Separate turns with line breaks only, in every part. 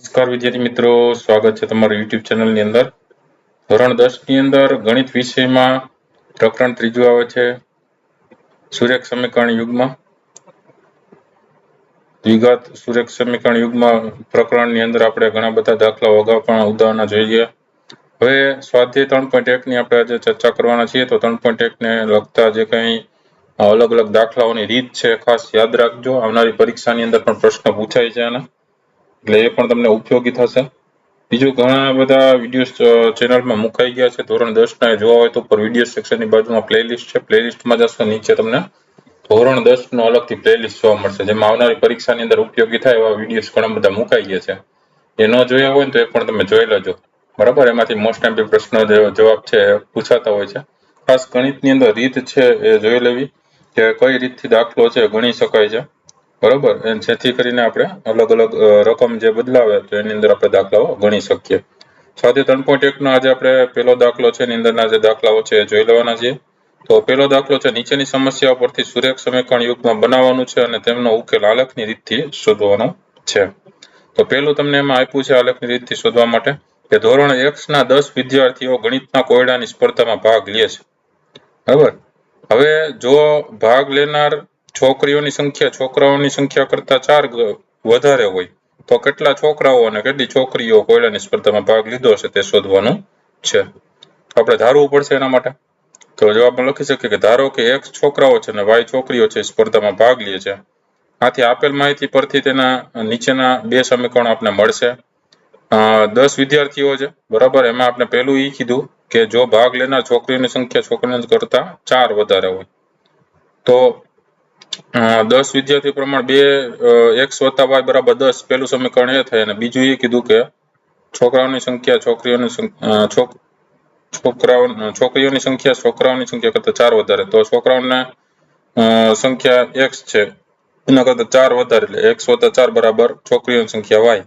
નમસ્કાર વિદ્યાર્થી મિત્રો, સ્વાગત છે તમારું YouTube ચેનલની અંદર. ધોરણ 10 ની અંદર ગણિત વિષયમાં પ્રકરણ ત્રીજું આવે છે સુરેખ સમીકરણ યુગ્મ. દ્વિઘાત સુરેખ સમીકરણ યુગ્મ પ્રકરણની અંદર આપણે ઘણા બધા દાખલાઓ અગાઉ પણ ઉદાહરણો જોઈ ગયા. હવે સ્વાધ્યાય 3.1 ની આપણે આજે ચર્ચા કરવાના છીએ. તો 3.1 ને લગતા જે કંઈ અલગ અલગ દાખલાઓની રીત છે ખાસ યાદ રાખજો. આવનારી પરીક્ષાની અંદર પણ પ્રશ્ન પૂછાય છે આના, એટલે એ પણ તમને ઉપયોગી થશે. બીજું ઘણા બધા વિડીયો ચેનલમાં મુકાઈ ગયા છે. ધોરણ 10 ના જોવા હોય તો ઉપર વિડીયો સેક્શનની બાજુમાં પ્લેલિસ્ટ છે, પ્લેલિસ્ટમાં જશો નીચે તમને ધોરણ 10 નો અલગથી પ્લેલિસ્ટ જોવા મળશે, જેમાં આવનારી પરીક્ષાની અંદર ઉપયોગી થાય એવા વિડીયોઝ ઘણા બધા મુકાઈ ગયા છે. એ ન જોયા હોય ને તો એ પણ તમે જોઈ લેજો, બરાબર. એમાંથી મોસ્ટ એમપી પ્રશ્નો જવાબ છે પૂછાતા હોય છે. ખાસ ગણિતની અંદર રીત છે એ જોઈ લેવી કે કઈ રીતથી દાખલો છે ગણી શકાય છે, બરોબર. જેથી કરીને આપણે અલગ અલગ રકમ જે બદલાવે તો એની અંદર આપણે દાખલાઓ ગણી શકીએ. સ્વાધ્યાય 3.1 નો આજે આપણે પહેલો દાખલો છે એની અંદરના જે દાખલાઓ છે એ જોઈ લેવાના છીએ. તો પહેલો દાખલો છે, નીચેની સમસ્યાઓ પરથી સુરેખ સમીકરણ યુગ્મ બનાવવાનું છે અને તેમનો ઉકેલ આલેખની રીતથી શોધવાનો છે. તો પહેલું તમને એમાં આપ્યું છે આલેખની રીતથી શોધવા માટે કે ધોરણ 1 ના 10 વિદ્યાર્થીઓ ગણિતના કોયડાની સ્પર્ધામાં ભાગ લે છે, બરાબર. હવે જો ભાગ લેનાર છોકરીઓની સંખ્યા છોકરાઓની સંખ્યા કરતા 4 વધારે હોય તો કેટલા છોકરાઓ અને કેટલી છોકરીઓ કોયડાની સ્પર્ધામાં ભાગ લીધો છે તે શોધવાનું છે. આપણે ધારવું પડશે એના માટે. તો જવાબમાં લખી શકીએ કે ધારો કે x છોકરાઓ છે અને y છોકરીઓ છે સ્પર્ધામાં ભાગ લે છે. આથી આપેલ માહિતી પરથી તેના નીચેના બે સમીકરણો આપણે મળશે. 10 વિદ્યાર્થીઓ છે, બરાબર. એમાં આપણે પહેલું એ કીધું કે જો ભાગ લેનાર છોકરીઓની સંખ્યા છોકરીઓ કરતા 4 વધારે હોય તો 10 વિદ્યાર્થી પ્રમાણ 2 x + y = 10 પહેલું સમીકરણ એ થાય. અને બીજું એ કીધું કે છોકરાઓની સંખ્યા છોકરીઓની સંખ્યા છોકરાઓની સંખ્યા કરતા 4 વધારે, તો છોકરાઓને સંખ્યા x છે એના કરતા 4 વધારે, એટલે x + 4 = છોકરીઓની સંખ્યા y,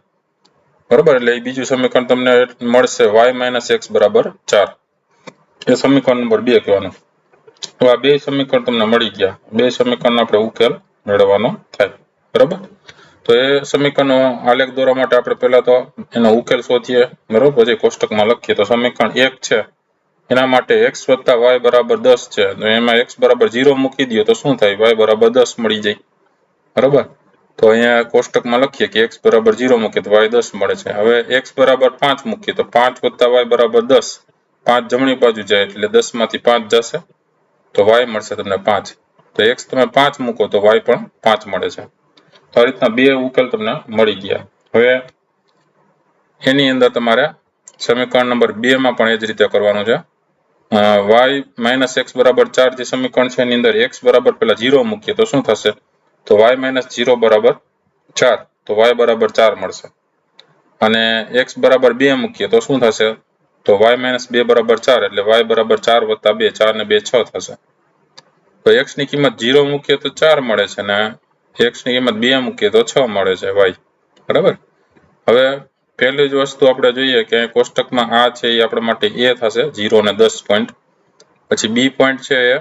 બરાબર. એટલે એ બીજું સમીકરણ તમને મળશે y - x = 4. એ સમીકરણ નંબર 2 કહેવાનું. તો આ બે સમીકરણ તમને મળી ગયા. બે સમીકરણનો આપણે ઉકેલ મેળવવાનો થાય, બરાબર. તો એ સમીકરણનો આલેખ દોરવા માટે આપણે પહેલા તો એનો ઉકેલ શોધીએ, બરાબર. પછી કોષ્ટકમાં લખીએ. તો સમીકરણ 1 છે એના માટે x + y = 10 છે. તો એમાં x = 0 મૂકી દઈએ તો શું થાય? y = 10 મળી જાય, બરાબર. તો અહીંયા કોષ્ટકમાં લખીએ કે x = 0 મૂકીએ તો y 10 મળે છે. હવે x = 5 મૂકીએ તો 5 + y = 10. 5 જમણી બાજુ જાય એટલે 10 માંથી 5 જશે તો y મળશે તમને 5. તો x તમે 5 મૂકો તો y પણ 5 મળે છે. તો આ રીતના બે ઉકેલ તમને મળી ગયા. હવે એની અંદર તમારે સમીકરણ નંબર 2 માં પણ એ જ રીતે કરવાનું છે. y - x = 4 જે સમીકરણ છે એની અંદર x = પહેલા 0 મૂકીએ તો શું થશે? તો y - 0 = 4, તો y = 4 મળશે. અને x = 2 મૂકીએ તો શું થશે? તો y - 2 = 4, એટલે y = 4 + 2, 4 ને 2 6 થશે. તો x ની કિંમત 0 મૂકીએ તો 4 મળે છે અને x ની કિંમત 2 મૂકીએ તો 6 મળે છે y, બરાબર. હવે પહેલી જ વસ્તુ આપણે જોઈએ કે કોષ્ટકમાં આ છે એ આપણા માટે a થશે, 0 અને 10 પોઈન્ટ. પછી b પોઈન્ટ છે એ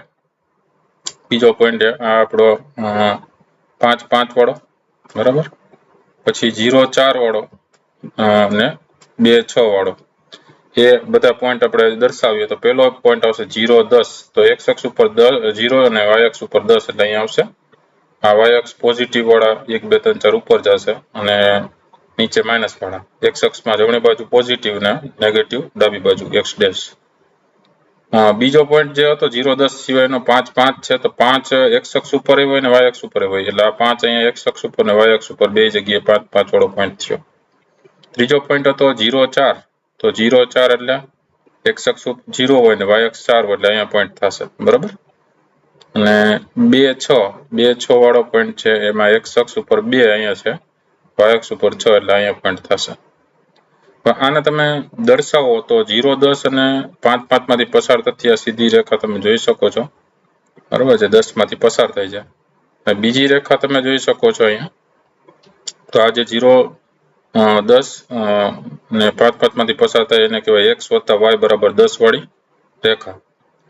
બીજો પોઈન્ટ આ આપણો 5 5 વાળો, બરાબર. પછી 0 4 વાળો અને 2 6 વાળો, એ બધા પોઈન્ટ આપણે દર્શાવીએ તો પહેલો પોઈન્ટ આવશે 0 10. તો x અક્ષ ઉપર 0 અને y અક્ષ ઉપર 10, એટલે અહીંયા આવશે આ y અક્ષ પોઝિટિવ વાળા 1 2 3 4 ઉપર જશે અને નીચે માઇનસ વાળા. x અક્ષમાં જમણી બાજુ પોઝિટિવ ને નેગેટિવ ડાબી બાજુ x'. બીજો પોઈન્ટ જે હતો 0 10 સિવાયનો 5 5 છે, તો 5 x અક્ષ ઉપર હોય ને y અક્ષ ઉપર હોય, એટલે આ 5 અહીંયા x અક્ષ ઉપર ને y અક્ષ ઉપર બે જગ્યાએ 5 5 વાળો પોઈન્ટ થયો. ત્રીજો પોઈન્ટ હતો 0 4, તો 0 4 એટલે x અક્ષ 0 હોય ને y અક્ષ 4 હોય, એટલે અહીંયા પોઈન્ટ થશે, બરાબર. અને 2 6 વાળો પોઈન્ટ છે એમાં x અક્ષ ઉપર 2 અહીંયા છે, y અક્ષ ઉપર 6, એટલે અહીંયા પોઈન્ટ થશે. પણ આને તમે દર્શાવો તો 0 10 અને 5 5 માંથી પસાર થતી આ સીધી રેખા તમે જોઈ શકો છો, બરાબર છે. 10 માંથી પસાર થઈ છે. બીજી રેખા તમે જોઈ શકો છો અહીંયા. તો આ જે 0 10 ને 5 5 માંથી પસાર થાય એને કહેવાય x + y = 10 વાળી રેખા.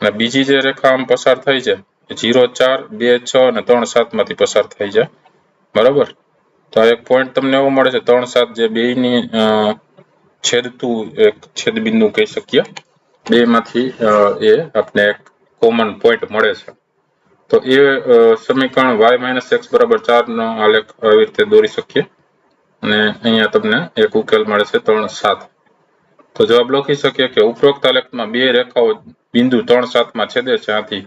અને બીજી જે રેખા આમ પસાર થઈ છે 0 4 2 6 અને 3 7 માંથી પસાર થઈ છે, બરાબર. તો તો આ એક પોઈન્ટ તમને એવો મળે છે 3, 7 જે બેયની છેદતું એક છેદબિંદુ કહી શકીએ. બેમાંથી એ આપણે એક કોમન પોઈન્ટ મળે છે. તો એ સમીકરણ y - x = 4 નો આલેખ આવી રીતે દોરી શકીએ અને અહીંયા તમને એક ઉકેલ મળે છે 3, 7. તો જવાબ લખી શકીએ કે ઉપરોક્ત આલેખમાં બે રેખાઓ બિંદુ 3, 7 માં છેદે છે. આથી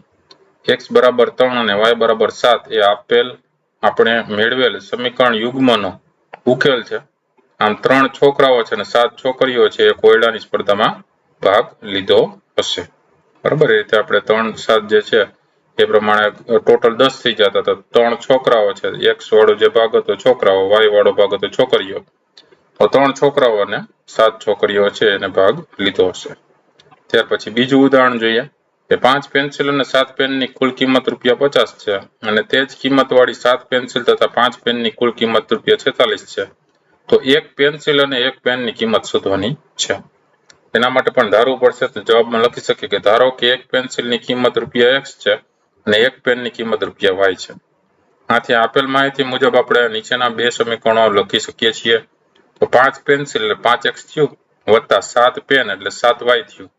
x = 3 અને y = 7 એ આપેલ આપણે મેળવેલ સમીકરણ યુગ્મનો ઉકેલ છે. આમ 3 છોકરાઓ છે અને 7 છોકરીઓ છે એ કોયડાની સ્પર્ધામાં ભાગ લીધો હશે. બરાબર, એ રીતે આપણે 3, 7 જે છે એ પ્રમાણે ટોટલ 10 થઈ જતા. તો 3 છોકરાઓ છે, x વાળો જે ભાગ હતો છોકરાઓ, y વાળો ભાગ હતો છોકરીઓ. તો 3 છોકરાઓ અને 7 છોકરીઓ છે એને ભાગ લીધો હશે. ત્યાર પછી બીજું ઉદાહરણ જોઈએ કે 5 પેન્સિલ અને 7 પેનની કુલ કિંમત ₹50 છે અને તે જ કિંમતવાળી 7 પેન્સિલ તથા 5 પેનની કુલ કિંમત ₹46 છે. તો એક પેન્સિલ અને એક પેનની કિંમત શોધવાની છે. એના માટે પણ ધારવું પડશે. તો જવાબમાં લખી શકીએ કે ધારો કે એક પેન્સિલની કિંમત ₹x છે અને એક પેનની કિંમત ₹y છે. આથી આપેલ માહિતી મુજબ આપણે નીચેના બે સમીકરણો લખી શકીએ છીએ. તો 5 પેન્સિલ એટલે 5x થયું વત્તા 7 પેન એટલે 7y થયું.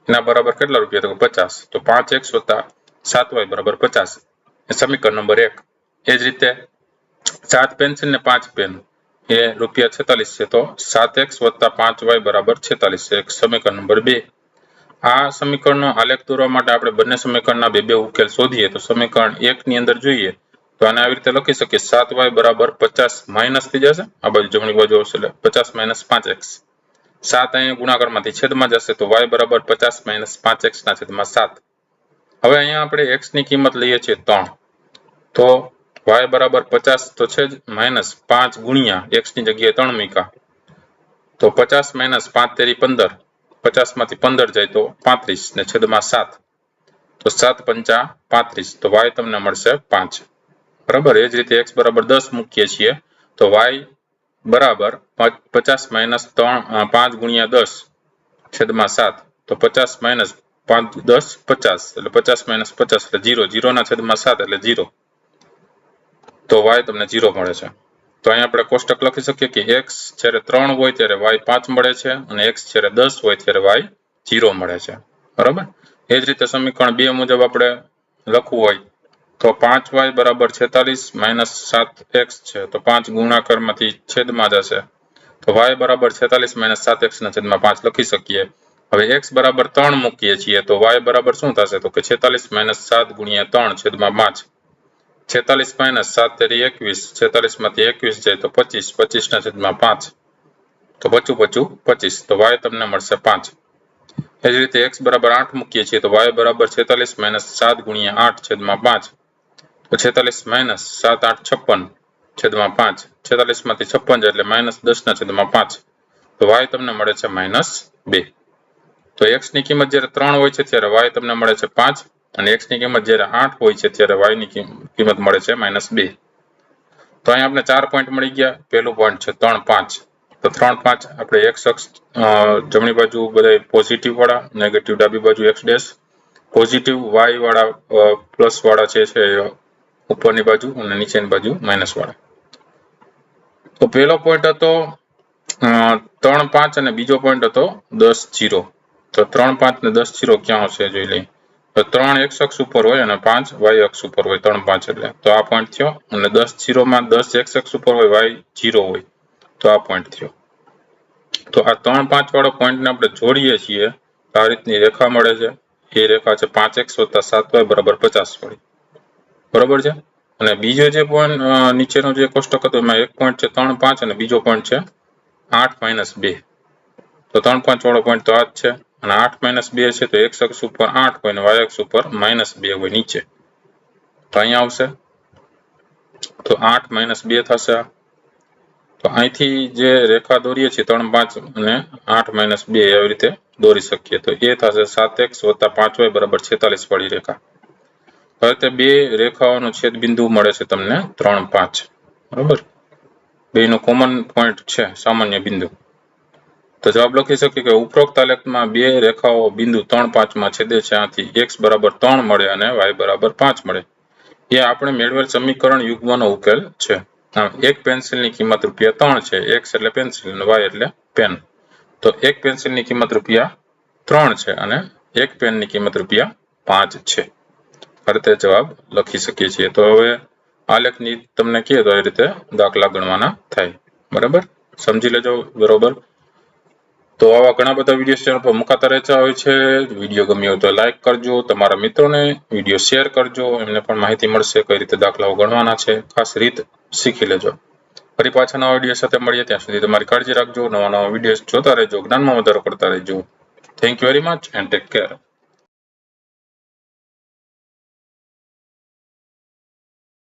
એના બરાબર કેટલા રૂપિયા? તો 50. તો 5x વત્તા 7y = 50. એ સમીકરણ નંબર 1. એ જ રીતે 7 પેન્સિલ ને 5 પેન એ ₹46 છે. તો 7x વત્તા 5y = 46 છે. સમીકરણ નંબર 2. આ સમીકરણનો આલેખ દોરવા માટે આપણે બંને સમીકરણના બે ઉકેલ શોધીએ. તો સમીકરણ 1 ની અંદર જોઈએ તો આને આવી રીતે લખી શકીએ 7y = 50 માઈનસ થઈ જશે. આ બાજુ જમણી બાજુ આવશે એટલે 50 - 5x. 7 અહીંયા ગુણાકારમાંથી છેદમાં જશે તો y = 50 - 5x ના છેદમાં 7. હવે અહીંયા આપણે x ની કિંમત લઈએ છીએ 3. તો y = 50 તો છે જ માઈનસ 5 ગુણ્યા x ની જગ્યાએ 3 મૂક્યા. તો 50 - 5 તેરી 15. 50 માંથી 15 જાય તો 35 ને છેદમાં 7. તો 7 પંચા 35. તો y તમને મળશે 5. બરાબર, એ જ રીતે x = 10 મૂકીએ છીએ તો y બરાબર 50 - 5 ગુણ્યા 10 છેદમાં 7. તો 50 - 5 10 50 એટલે 50 - 50 એટલે 0. 0 ના છેદમાં 7 એટલે 0. તો y તમને 0 મળે છે. તો અહીંયા આપણે કોષ્ટક લખી શકીએ કે x જ્યારે 3 હોય ત્યારે y 5 મળે છે અને x જ્યારે 10 હોય ત્યારે y 0 મળે છે. બરાબર, એ જ રીતે સમીકરણ 2 મુજબ આપણે લખવું હોય તો 5y = 46 - 7x છે. તો 5 ગુણાકારમાંથી છેદમાં જશે તો y = 46 - 7x ના છેદમાં 5 લખી શકીએ. હવે x = 3 મૂકીએ છીએ તો y બરાબર શું થશે? તો કે 46 - 7 ગુણ્યા 3 છેદમાં 5. 46 - 7 તેરી 21. 46 માંથી 21 જાય તો 25. 25 ના છેદમાં 5. તો 25 - 25. તો y તમને મળશે 5. એ જ રીતે x = 8 મૂકીએ છીએ તો y = 46 - 7 ગુણ્યા 8 છેદમાં 5. તો 46 - 7 8 56 છેદમાં 5. 46 માંથી 56 જાય એટલે -10 ના છેદમાં 5. તો y તમને મળે છે -2. તો x ની કિંમત જ્યારે 3 હોય છે ત્યારે y તમને મળે છે 5 અને x ની કિંમત જ્યારે 8 હોય છે ત્યારે y ની કિંમત મળે છે -2. તો અહીં આપણે 4 પોઈન્ટ મળી ગયા. પહેલું પોઈન્ટ છે 3, 5. તો 3, 5 આપણે x અક્ષ જમણી બાજુ બધા પોઝિટિવ વાળા, નેગેટિવ ડાબી બાજુ x', પોઝિટિવ y વાળા પ્લસ વાળા છે ઉપરની બાજુ અને નીચેની બાજુ માઈનસ વાળા. તો પહેલો પોઈન્ટ હતો 3, 5 અને બીજો પોઈન્ટ હતો 10, 0. તો 3, 5 ને 10, 0 ક્યાં હશે જોઈ લઈએ. તો 3 x અક્ષ ઉપર હોય અને 5 y અક્ષ ઉપર હોય. 3, 5 એટલે તો આ પોઈન્ટ થયો અને 10, 0 માં 10 x અક્ષ ઉપર હોય, y 0 હોય તો આ પોઈન્ટ થયો. તો આ 3, 5 વાળો પોઈન્ટને આપણે જોડીએ છીએ તો આ રીતની રેખા મળે છે. એ રેખા છે 5x + 7y = 50 વાળી. બરાબર છે. અને બીજો જે પોઈન્ટ નીચેનો જે કોષ્ટક હતો એમાં એક પોઈન્ટ છે 3, 5 અને બીજો પોઈન્ટ છે 8 - 2. તો 3, 5 વાળો પોઈન્ટ તો આ જ છે અને 8 - 2 છે તો x અક્ષ ઉપર 8 હોય અને y અક્ષ ઉપર -2 હોય નીચે. તો અહીંયા આવશે તો 8 - 2 થશે. તો અહીંથી જે રેખા દોરીએ છીએ 3, 5 અને 8 - 2 આવી રીતે દોરી શકીએ. તો એ થશે 7x + 5y = 46 વાળી રેખા. હવે તે બે રેખાઓનો છેદબિંદુ મળે છે તમને 3, 5. બરાબર, બેનો કોમન પોઈન્ટ છે, સામાન્ય બિંદુ. તો જવાબ લખી શકીએ કે ઉપરોક્ત આલેખમાં બે રેખાઓ બિંદુ 3, 5 માં છેદે છે. આથી x = 3 મળે અને y = 5 મળે. એ આપણે મેળવેલ સમીકરણ યુગ્મનો ઉકેલ છે. એક પેન્સિલની કિંમત ₹3 છે. x એટલે પેન્સિલ અને y એટલે પેન. તો એક પેન્સિલની કિંમત ₹3 છે અને એક પેનની કિંમત ₹5 છે. આ રીતે જવાબ લખી શકીએ છીએ. તો હવે આલેખની તમને કહે તો એ રીતે દાખલા ગણવાના થાય. બરાબર, સમજી લેજો બરોબર. તો આવા ઘણા બધા વિડીયો ચેનલ પર મુકાતા રહેતા હોય છે. વિડીયો ગમ્યો હોય તો લાઈક કરજો, તમારા મિત્રોને વિડીયો શેર કરજો, એમને પણ માહિતી મળશે કઈ રીતે દાખલાઓ ગણવાના છે. ખાસ રીત શીખી લેજો. ફરી પાછા નવા વિડીયો સાથે મળીએ. ત્યાં સુધી તમારી કાળજી રાખજો. નવા વિડીયો જોતા રહેજો, જ્ઞાનમાં વધારો કરતા રહેજો. Thank you very much and take care.